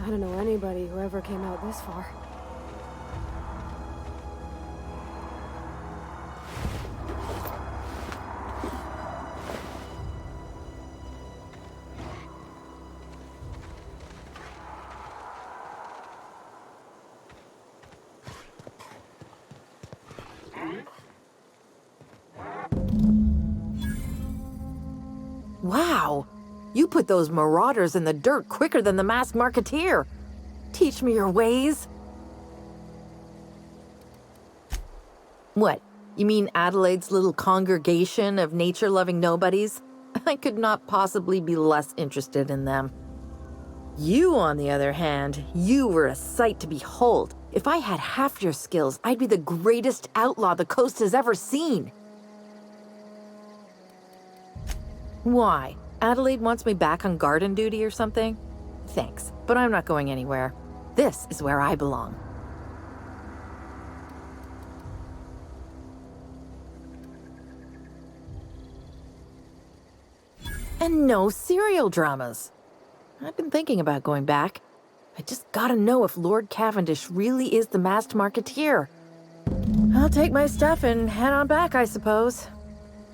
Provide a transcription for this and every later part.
I don't know anybody who ever came out this far. Wow! You put those marauders in the dirt quicker than the masked marketeer. Teach me your ways. What? You mean Adelaide's little congregation of nature-loving nobodies? I could not possibly be less interested in them. You, on the other hand, you were a sight to behold. If I had half your skills, I'd be the greatest outlaw the coast has ever seen. Why? Adelaide wants me back on garden duty or something? Thanks, but I'm not going anywhere. This is where I belong. And no serial dramas. I've been thinking about going back. I just gotta know if Lord Cavendish really is the masked marketeer. I'll take my stuff and head on back, I suppose.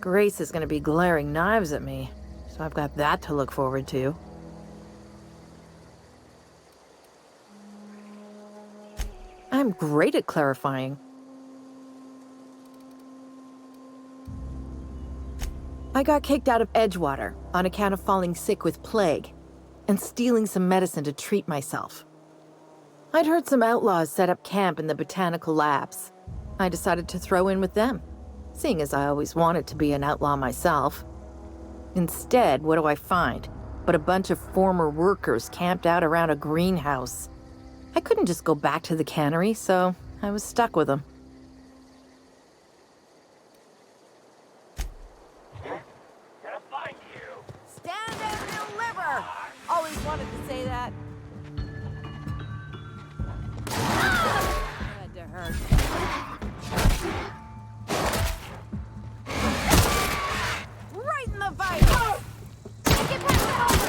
Grace is gonna be glaring knives at me, so I've got that to look forward to. I'm great at clarifying. I got kicked out of Edgewater on account of falling sick with plague and stealing some medicine to treat myself. I'd heard some outlaws set up camp in the botanical labs. I decided to throw in with them, seeing as I always wanted to be an outlaw myself. Instead, what do I find? But a bunch of former workers camped out around a greenhouse. I couldn't just go back to the cannery, so I was stuck with them. Stand and deliver! Always wanted to say that. Had to hurt. Right in the vital! Get back over!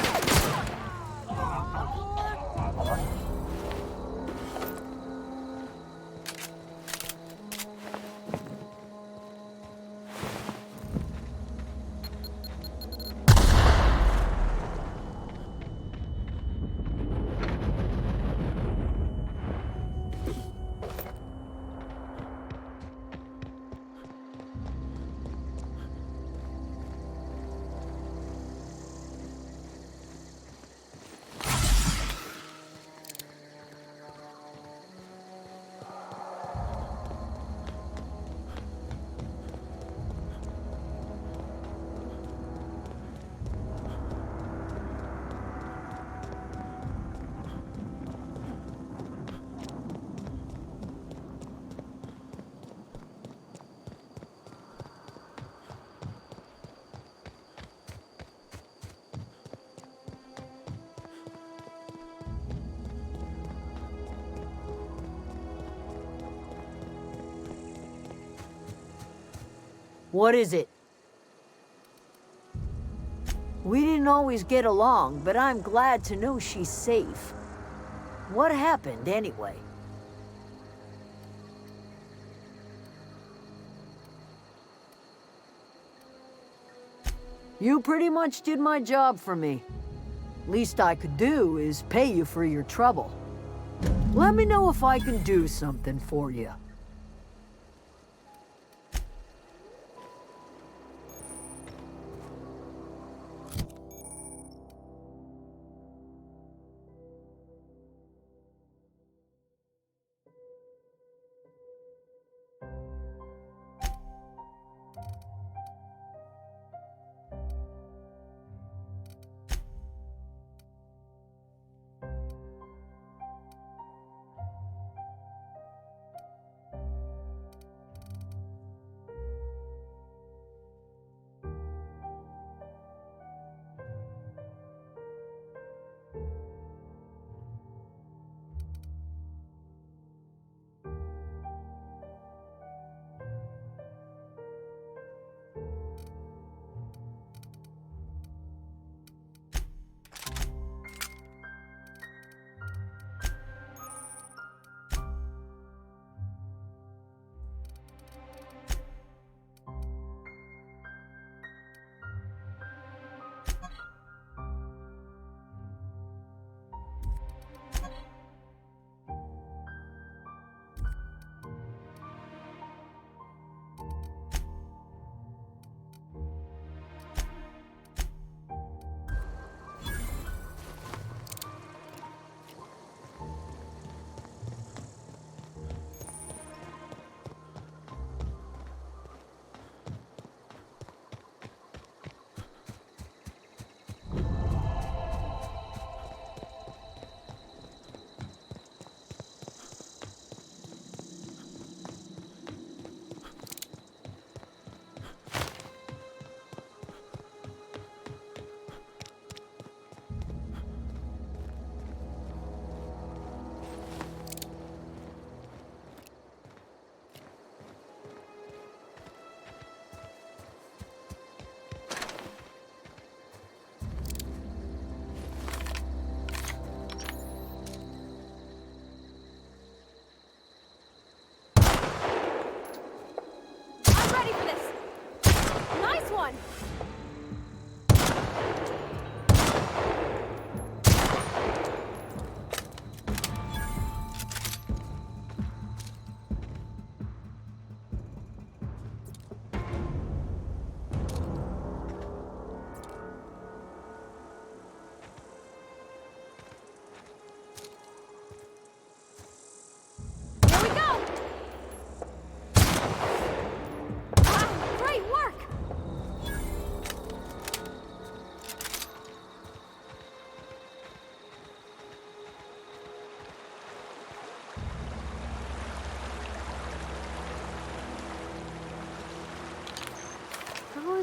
What is it? We didn't always get along, but I'm glad to know she's safe. What happened, anyway? You pretty much did my job for me. Least I could do is pay you for your trouble. Let me know if I can do something for you.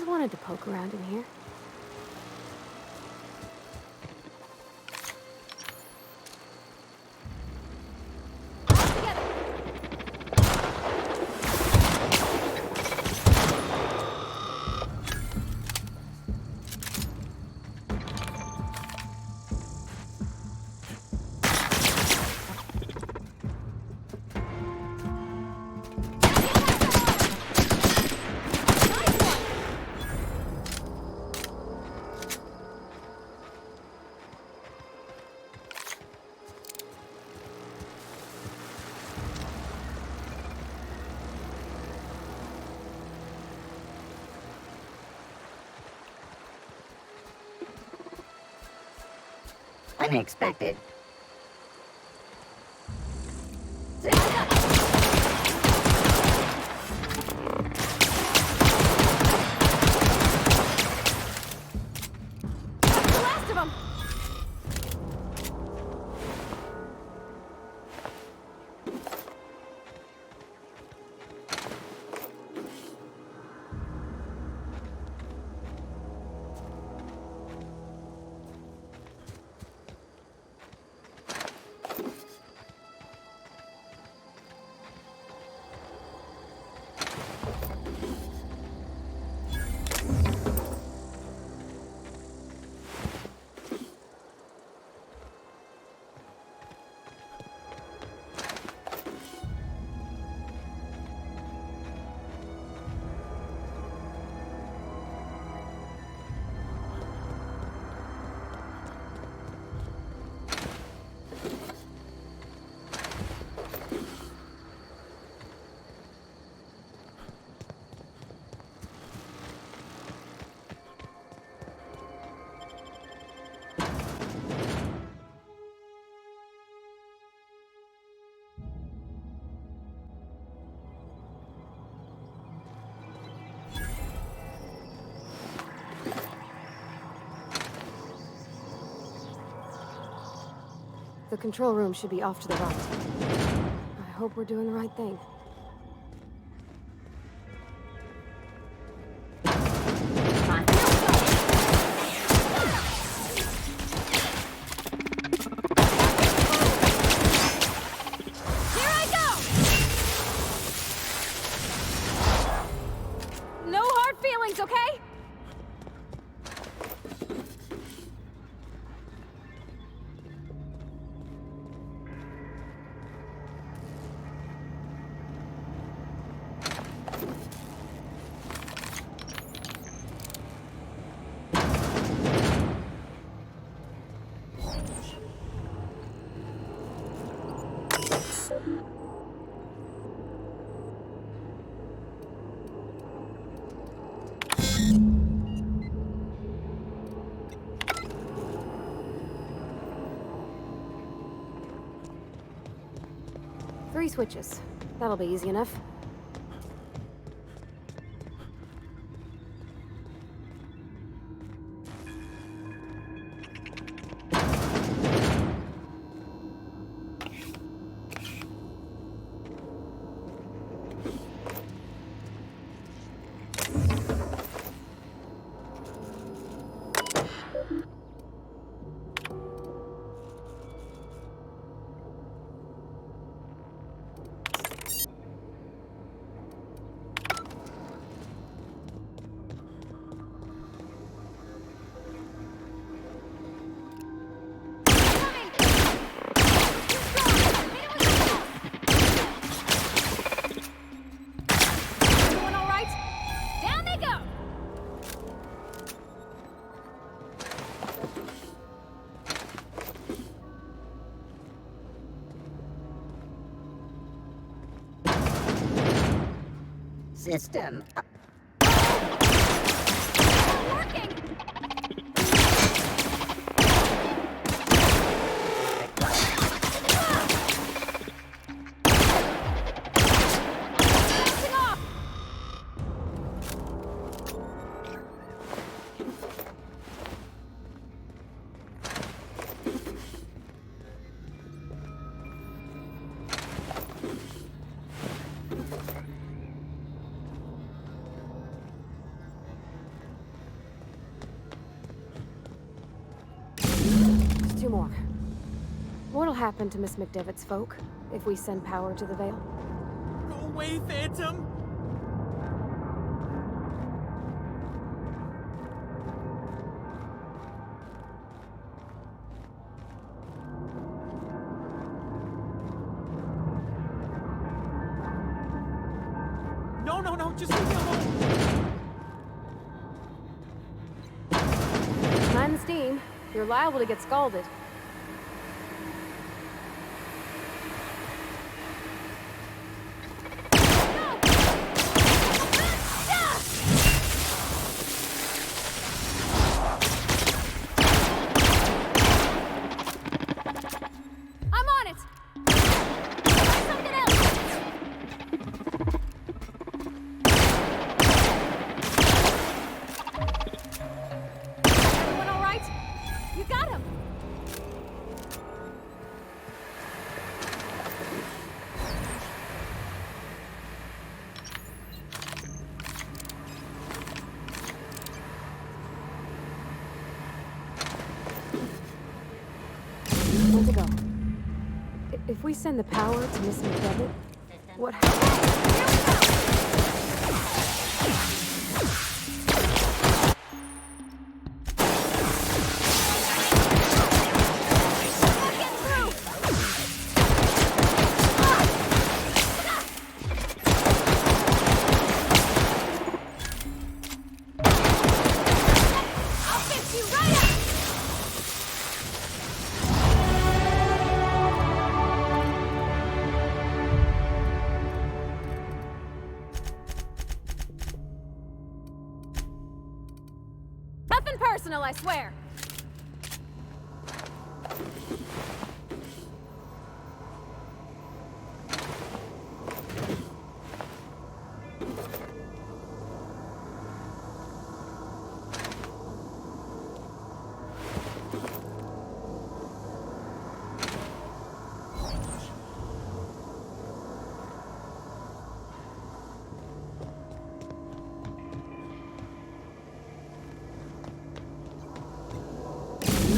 always wanted to poke around in here. Unexpected. The last of them! The control room should be off to the right. I hope we're doing the right thing. Here I go! No hard feelings, okay? Three switches. That'll be easy enough. Everyone all right? Down they go! System. Working! Bouncing off! What'll happen to Miss McDevitt's folk if we send power to the Vale? Go away, Phantom! No, just leave me alone! Mind the steam. You're liable to get scalded. I'm on it! Try something else! Everyone all right? You got him! Where'd it go? If we send the power to Miss McDevitt, what happens? I'll fix you right up! Nothing personal, I swear.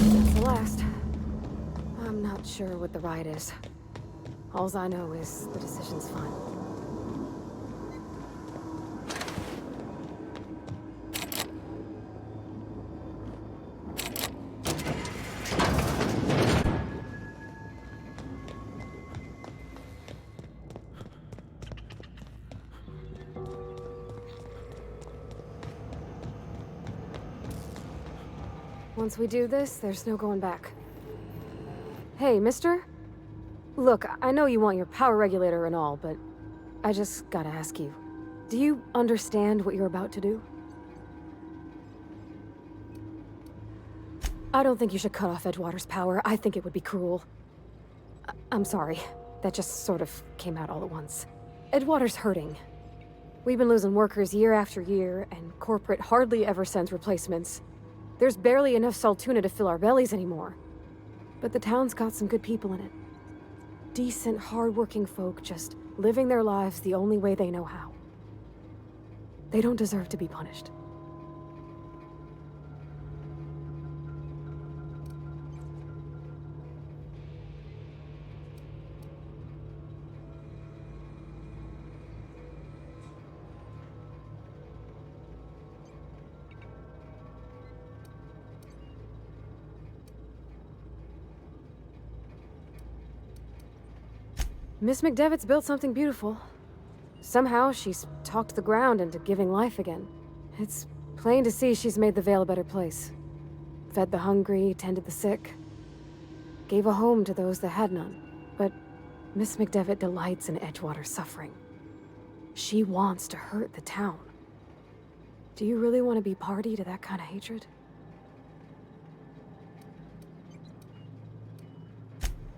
That's the last. I'm not sure what the ride is. Alls I know is the decision's fine. Once we do this, there's no going back. Hey, mister? Look, I know you want your power regulator and all, but I just gotta ask you. Do you understand what you're about to do? I don't think you should cut off Edgewater's power. I think it would be cruel. I'm sorry. That just sort of came out all at once. Edgewater's hurting. We've been losing workers year after year, and corporate hardly ever sends replacements. There's barely enough Saltuna to fill our bellies anymore. But the town's got some good people in it. Decent, hard-working folk just living their lives the only way they know how. They don't deserve to be punished. Miss McDevitt's built something beautiful. Somehow, she's talked the ground into giving life again. It's plain to see she's made the Vale a better place. Fed the hungry, tended the sick. Gave a home to those that had none. But Miss McDevitt delights in Edgewater's suffering. She wants to hurt the town. Do you really want to be party to that kind of hatred?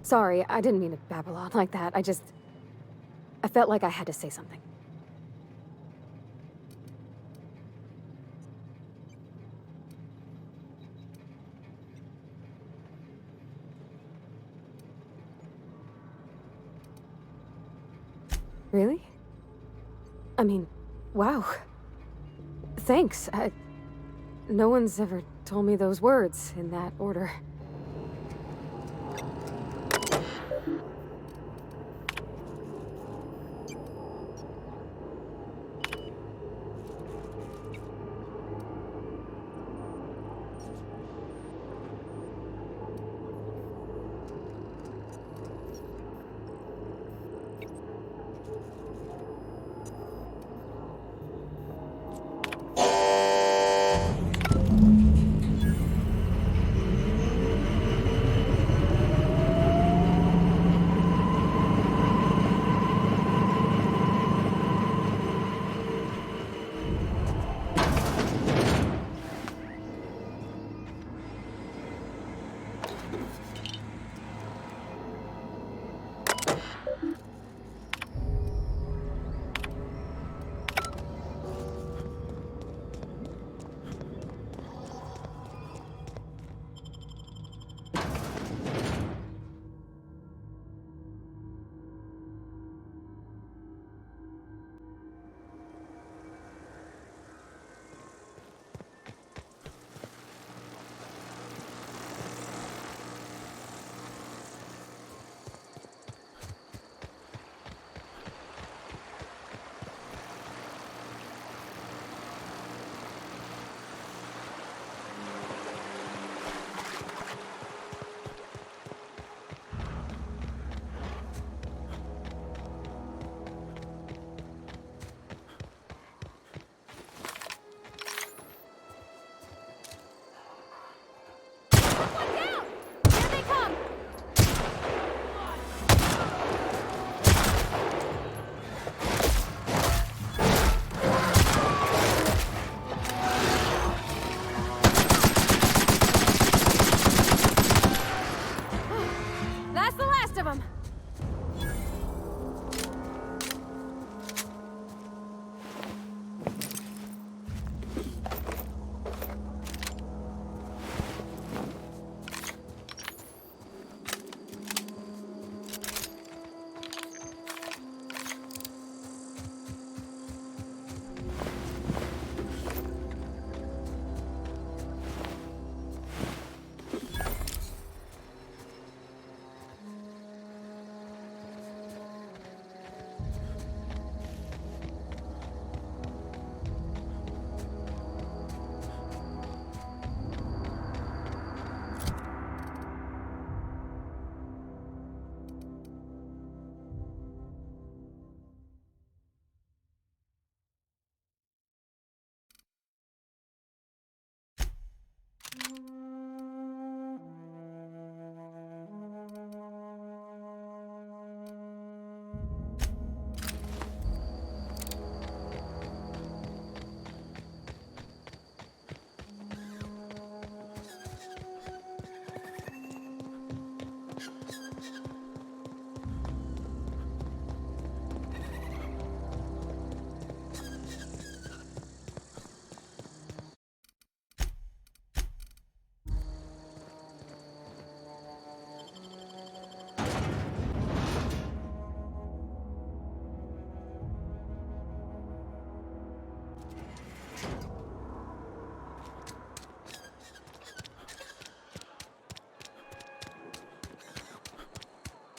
Sorry, I didn't mean to babble on like that. I felt like I had to say something. Really? I mean, wow. Thanks. No one's ever told me those words in that order. That's the last of them!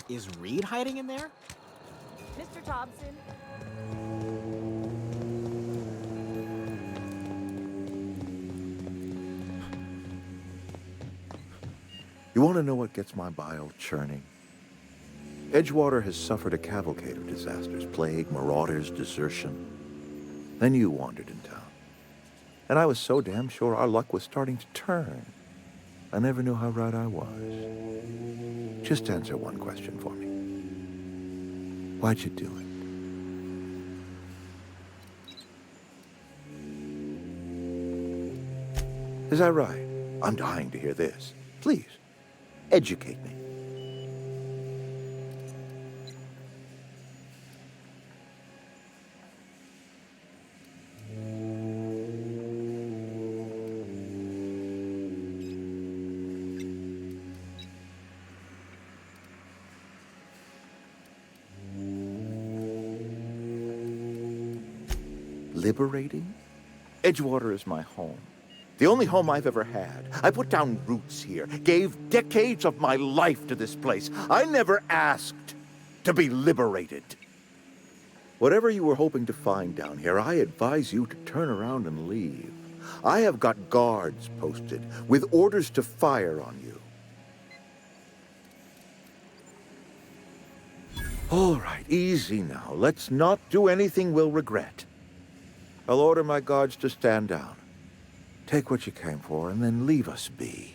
Is Reed hiding in there? Mr. Thompson? You want to know what gets my bile churning? Edgewater has suffered a cavalcade of disasters, plague, marauders, desertion. Then you wandered in town. And I was so damn sure our luck was starting to turn. I never knew how right I was. Just answer one question for me. Why'd you do it? Is that right? I'm dying to hear this. Please, educate me. Liberating? Edgewater is my home. The only home I've ever had. I put down roots here, gave decades of my life to this place. I never asked to be liberated. Whatever you were hoping to find down here, I advise you to turn around and leave. I have got guards posted with orders to fire on you. All right, easy now. Let's not do anything we'll regret. I'll order my guards to stand down. Take what you came for, and then leave us be.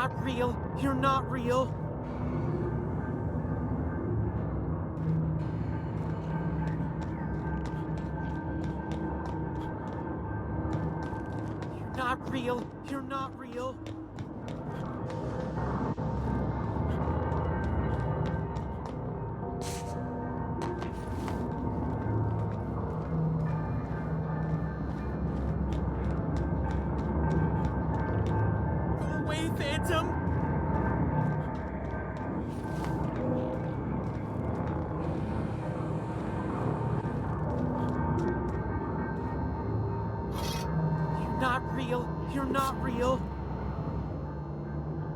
not real. You're not real. You're not real. You're not real. Go away, Phantom. You're not real. You're not real.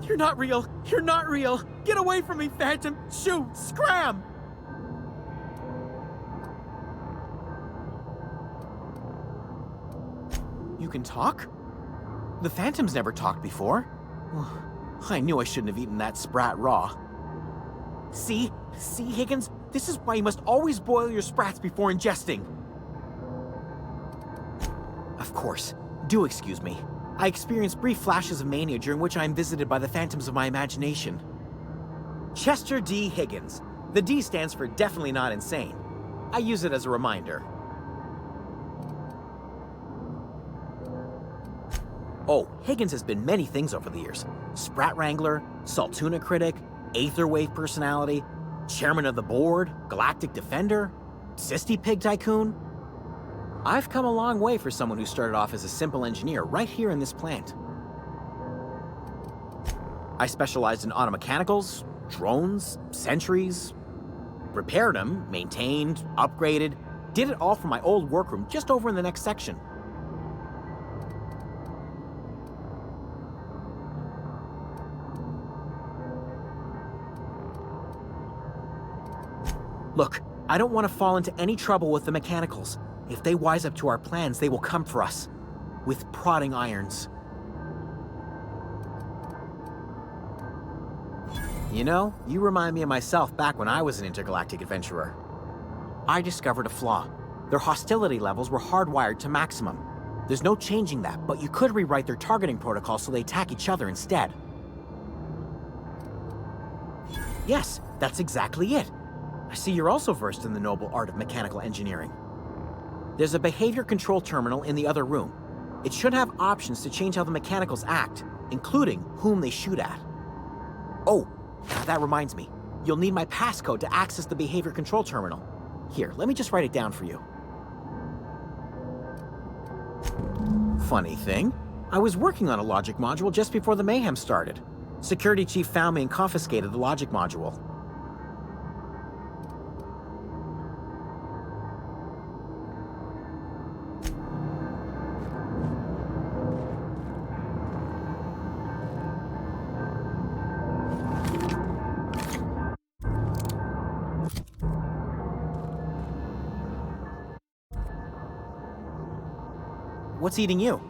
You're not real. You're not real. Get away from me, Phantom. Shoot. Scram. You can talk? The Phantom's never talked before. I knew I shouldn't have eaten that sprat raw. See? See, Higgins? This is why you must always boil your sprats before ingesting. Of course. Do excuse me. I experience brief flashes of mania during which I am visited by the phantoms of my imagination. Chester D. Higgins. The D stands for definitely not insane. I use it as a reminder. Oh, Higgins has been many things over the years. Sprat Wrangler, Saltuna critic, Aetherwave personality, chairman of the board, galactic defender, Sisty Pig tycoon. I've come a long way for someone who started off as a simple engineer right here in this plant. I specialized in automechanicals, drones, sentries, repaired them, maintained, upgraded, did it all from my old workroom just over in the next section. Look, I don't want to fall into any trouble with the mechanicals. If they wise up to our plans, they will come for us. With prodding irons. You know, you remind me of myself back when I was an intergalactic adventurer. I discovered a flaw. Their hostility levels were hardwired to maximum. There's no changing that, but you could rewrite their targeting protocol so they attack each other instead. Yes, that's exactly it. I see you're also versed in the noble art of mechanical engineering. There's a behavior control terminal in the other room. It should have options to change how the mechanicals act, including whom they shoot at. Oh, that reminds me. You'll need my passcode to access the behavior control terminal. Here, let me just write it down for you. Funny thing, I was working on a logic module just before the mayhem started. Security chief found me and confiscated the logic module. What's eating you?